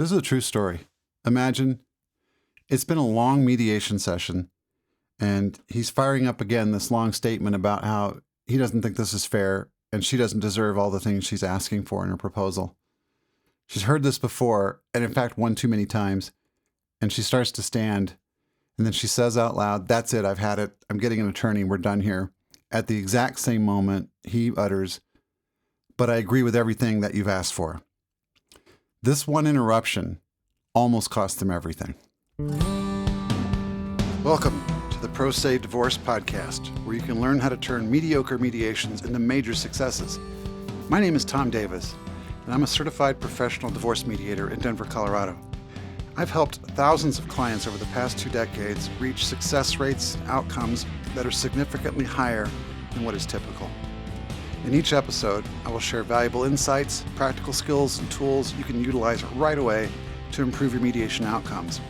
This is a true story. Imagine it's been a long mediation session, and he's firing up again this long statement about how he doesn't think this is fair and she doesn't deserve all the things she's asking for in her proposal. She's heard this before, and in fact, one too many times, and she starts to stand, and then she says out loud, "That's it, I've had it. I'm getting an attorney. We're done here." At the exact same moment, he utters, "But I agree with everything that you've asked for." This one interruption almost cost them everything. Welcome to the Pro Se Divorce Podcast, where you can learn how to turn mediocre mediations into major successes. My name is Tom Davis, and I'm a certified professional divorce mediator in Denver, Colorado. I've helped thousands of clients over the past 2 decades reach success rates and outcomes that are significantly higher than what is typical. In each episode, I will share valuable insights, practical skills, and tools you can utilize right away to improve your mediation outcomes.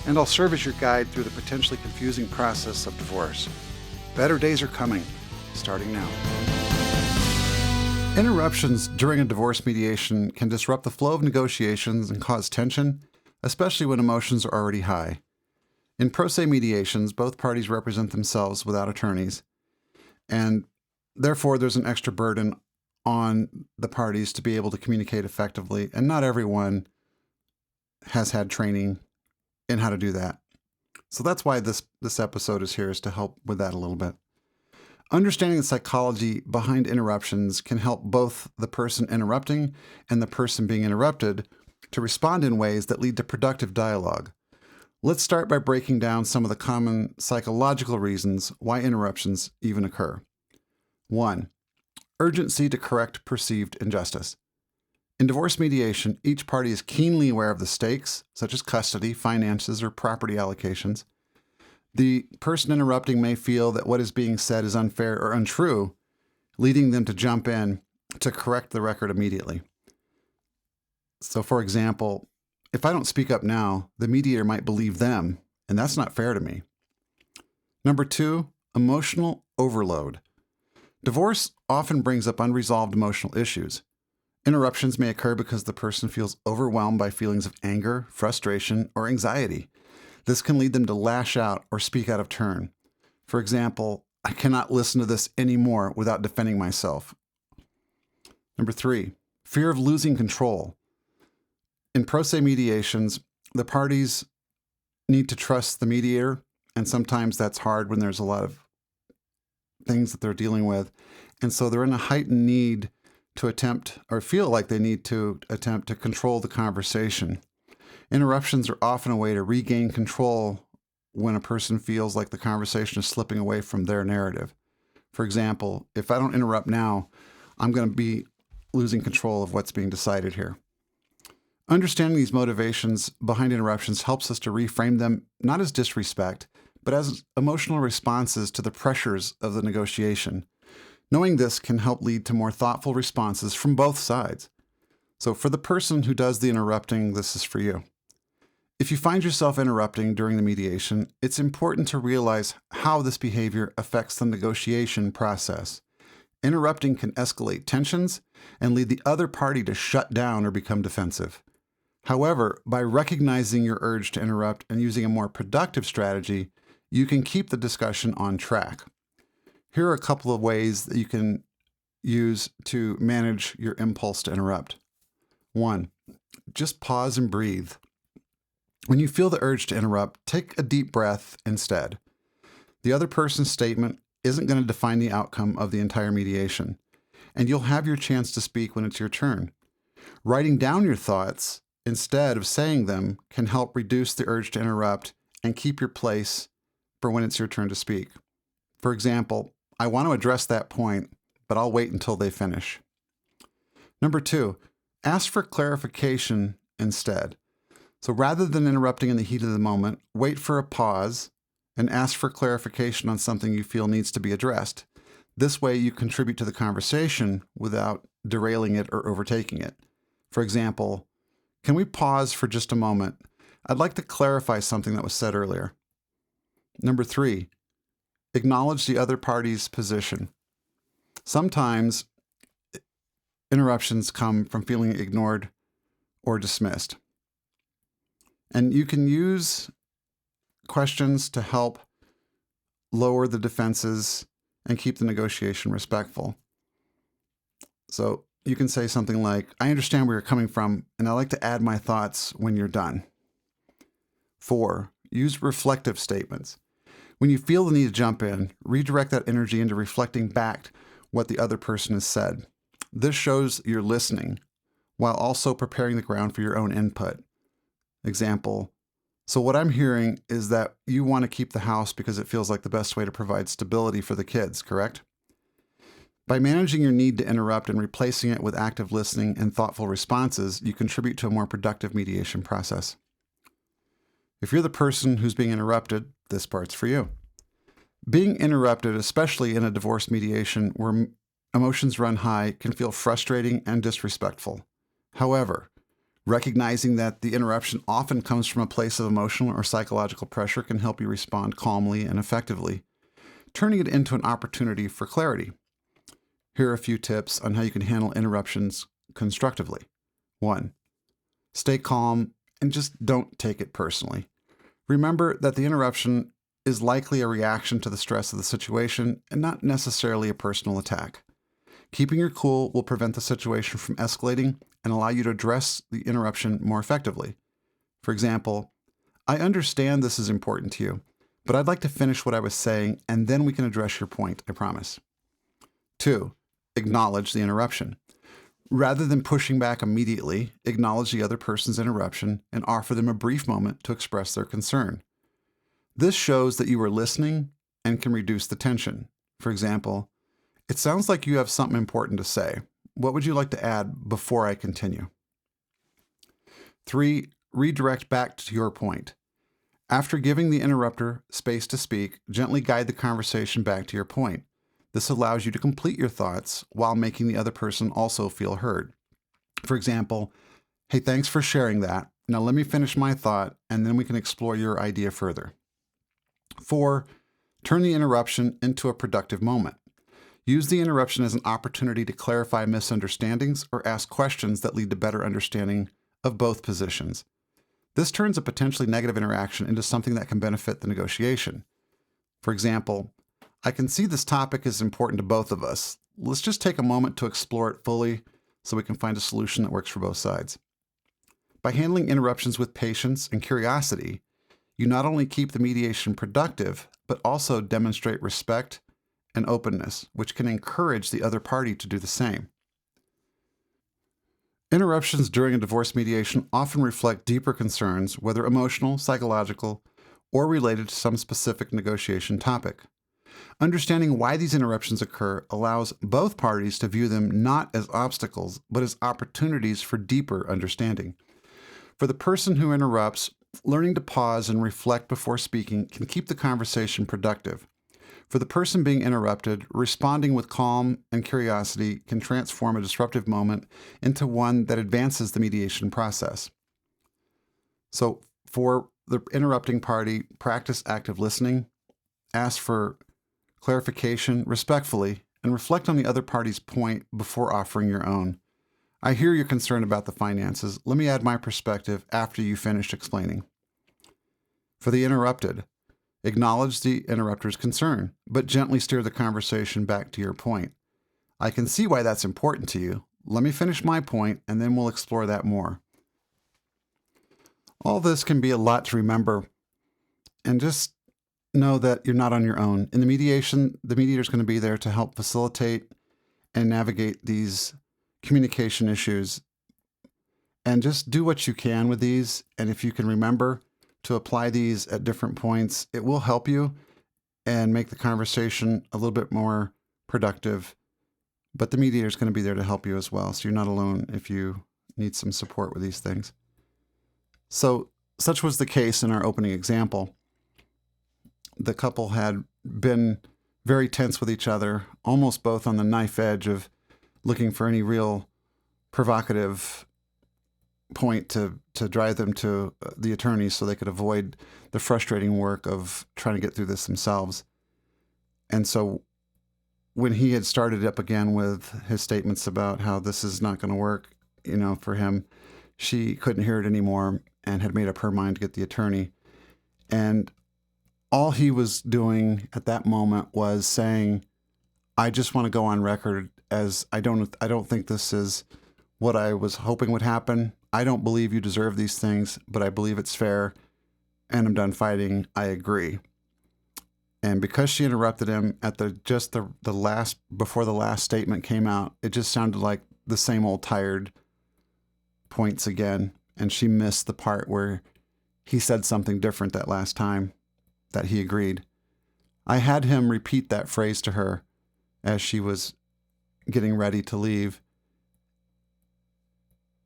And I'll serve as your guide through the potentially confusing process of divorce. Better days are coming, starting now. Interruptions during a divorce mediation can disrupt the flow of negotiations and cause tension, especially when emotions are already high. In pro se mediations, both parties represent themselves without attorneys, and therefore there's an extra burden on the parties to be able to communicate effectively, and not everyone has had training in how to do that. So that's why this episode is here, is to help with that a little bit. Understanding the psychology behind interruptions can help both the person interrupting and the person being interrupted to respond in ways that lead to productive dialogue. Let's start by breaking down some of the common psychological reasons why interruptions even occur. 1. Urgency to correct perceived injustice. In divorce mediation, each party is keenly aware of the stakes, such as custody, finances, or property allocations. The person interrupting may feel that what is being said is unfair or untrue, leading them to jump in to correct the record immediately. So, for example, if I don't speak up now, the mediator might believe them, and that's not fair to me. Number 2, emotional overload. Divorce often brings up unresolved emotional issues. Interruptions may occur because the person feels overwhelmed by feelings of anger, frustration, or anxiety. This can lead them to lash out or speak out of turn. For example, "I cannot listen to this anymore without defending myself." Number 3, fear of losing control. In pro se mediations, the parties need to trust the mediator, and sometimes that's hard when there's a lot of things that they're dealing with. And so they're in a heightened need to attempt, or feel like they need to attempt, to control the conversation. Interruptions are often a way to regain control when a person feels like the conversation is slipping away from their narrative. For example, if I don't interrupt now, I'm going to be losing control of what's being decided here. Understanding these motivations behind interruptions helps us to reframe them not as disrespect, but as emotional responses to the pressures of the negotiation. Knowing this can help lead to more thoughtful responses from both sides. So for the person who does the interrupting, this is for you. If you find yourself interrupting during the mediation, it's important to realize how this behavior affects the negotiation process. Interrupting can escalate tensions and lead the other party to shut down or become defensive. However, by recognizing your urge to interrupt and using a more productive strategy, you can keep the discussion on track. Here are a couple of ways that you can use to manage your impulse to interrupt. 1, just pause and breathe. When you feel the urge to interrupt, take a deep breath instead. The other person's statement isn't going to define the outcome of the entire mediation, and you'll have your chance to speak when it's your turn. Writing down your thoughts instead of saying them can help reduce the urge to interrupt and keep your place for when it's your turn to speak. For example, "I want to address that point, but I'll wait until they finish." Number 2, ask for clarification instead. So rather than interrupting in the heat of the moment, wait for a pause and ask for clarification on something you feel needs to be addressed. This way you contribute to the conversation without derailing it or overtaking it. For example, "Can we pause for just a moment? I'd like to clarify something that was said earlier." Number 3, acknowledge the other party's position. Sometimes interruptions come from feeling ignored or dismissed. And you can use questions to help lower the defenses and keep the negotiation respectful. So you can say something like, I understand where you're coming from, and I like to add my thoughts when you're done. 4, use reflective statements. When you feel the need to jump in, redirect that energy into reflecting back what the other person has said. This shows you're listening while also preparing the ground for your own input. Example, so what I'm hearing is that you want to keep the house because it feels like the best way to provide stability for the kids, correct? By managing your need to interrupt and replacing it with active listening and thoughtful responses, you contribute to a more productive mediation process. If you're the person who's being interrupted, this part's for you. Being interrupted, especially in a divorce mediation where emotions run high, can feel frustrating and disrespectful. However, recognizing that the interruption often comes from a place of emotional or psychological pressure can help you respond calmly and effectively, turning it into an opportunity for clarity. Here are a few tips on how you can handle interruptions constructively. 1, stay calm and just don't take it personally. Remember that the interruption is likely a reaction to the stress of the situation and not necessarily a personal attack. Keeping your cool will prevent the situation from escalating and allow you to address the interruption more effectively. For example, I understand this is important to you, but I'd like to finish what I was saying and then we can address your point, I promise. 2, acknowledge the interruption. Rather than pushing back immediately, acknowledge the other person's interruption and offer them a brief moment to express their concern. This shows that you are listening and can reduce the tension. For example, it sounds like you have something important to say. What would you like to add before I continue? 3, redirect back to your point. After giving the interrupter space to speak, gently guide the conversation back to your point. This allows you to complete your thoughts while making the other person also feel heard. For example, hey, thanks for sharing that. Now let me finish my thought and then we can explore your idea further. 4, turn the interruption into a productive moment. Use the interruption as an opportunity to clarify misunderstandings or ask questions that lead to better understanding of both positions. This turns a potentially negative interaction into something that can benefit the negotiation. For example, I can see this topic is important to both of us. Let's just take a moment to explore it fully so we can find a solution that works for both sides. By handling interruptions with patience and curiosity, you not only keep the mediation productive, but also demonstrate respect and openness, which can encourage the other party to do the same. Interruptions during a divorce mediation often reflect deeper concerns, whether emotional, psychological, or related to some specific negotiation topic. Understanding why these interruptions occur allows both parties to view them not as obstacles, but as opportunities for deeper understanding. For the person who interrupts, learning to pause and reflect before speaking can keep the conversation productive. For the person being interrupted, responding with calm and curiosity can transform a disruptive moment into one that advances the mediation process. So for the interrupting party, practice active listening, ask for clarification respectfully, and reflect on the other party's point before offering your own. I hear you're concerned about the finances. Let me add my perspective after you finish explaining. For the interrupted, acknowledge the interrupter's concern, but gently steer the conversation back to your point. I can see why that's important to you. Let me finish my point, and then we'll explore that more. All this can be a lot to remember, and just know that you're not on your own. In the mediation, the mediator is going to be there to help facilitate and navigate these communication issues. And just do what you can with these. And if you can remember to apply these at different points, it will help you and make the conversation a little bit more productive. But the mediator is going to be there to help you as well. So you're not alone if you need some support with these things. So such was the case in our opening example. The couple had been very tense with each other, almost both on the knife edge of looking for any real provocative point to drive them to the attorneys so they could avoid the frustrating work of trying to get through this themselves. And so when he had started up again with his statements about how this is not going to work, for him, she couldn't hear it anymore. and had made up her mind to get the attorney. And all he was doing at that moment was saying, I just want to go on record as I don't think this is what I was hoping would happen. I don't believe you deserve these things, but I believe it's fair, and I'm done fighting. I agree. And because she interrupted him at the last, before the last statement came out, it just sounded like the same old tired points again. And she missed the part where he said something different that last time that he agreed. I had him repeat that phrase to her as she was getting ready to leave.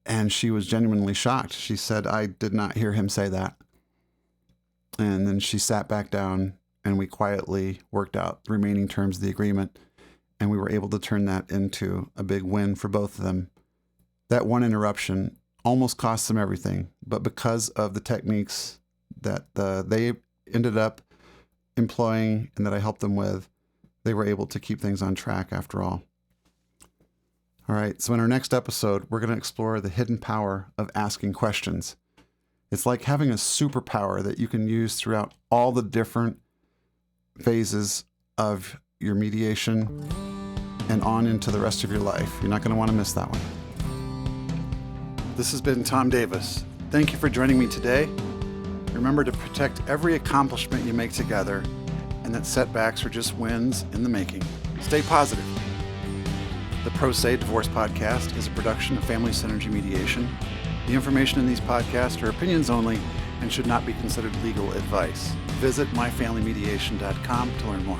And she was genuinely shocked. She said, I did not hear him say that. And then she sat back down and we quietly worked out the remaining terms of the agreement. And we were able to turn that into a big win for both of them. That one interruption almost cost them everything. But because of the techniques that they ended up employing and that I helped them with, they were able to keep things on track after all. All right, so in our next episode, we're going to explore the hidden power of asking questions. It's like having a superpower that you can use throughout all the different phases of your mediation and on into the rest of your life. You're not going to want to miss that one. This has been Tom Davis. Thank you for joining me today. Remember to protect every accomplishment you make together, and that setbacks are just wins in the making. Stay positive. The Pro Se Divorce Podcast is a production of Family Synergy Mediation. The information in these podcasts are opinions only and should not be considered legal advice. Visit myfamilymediation.com to learn more.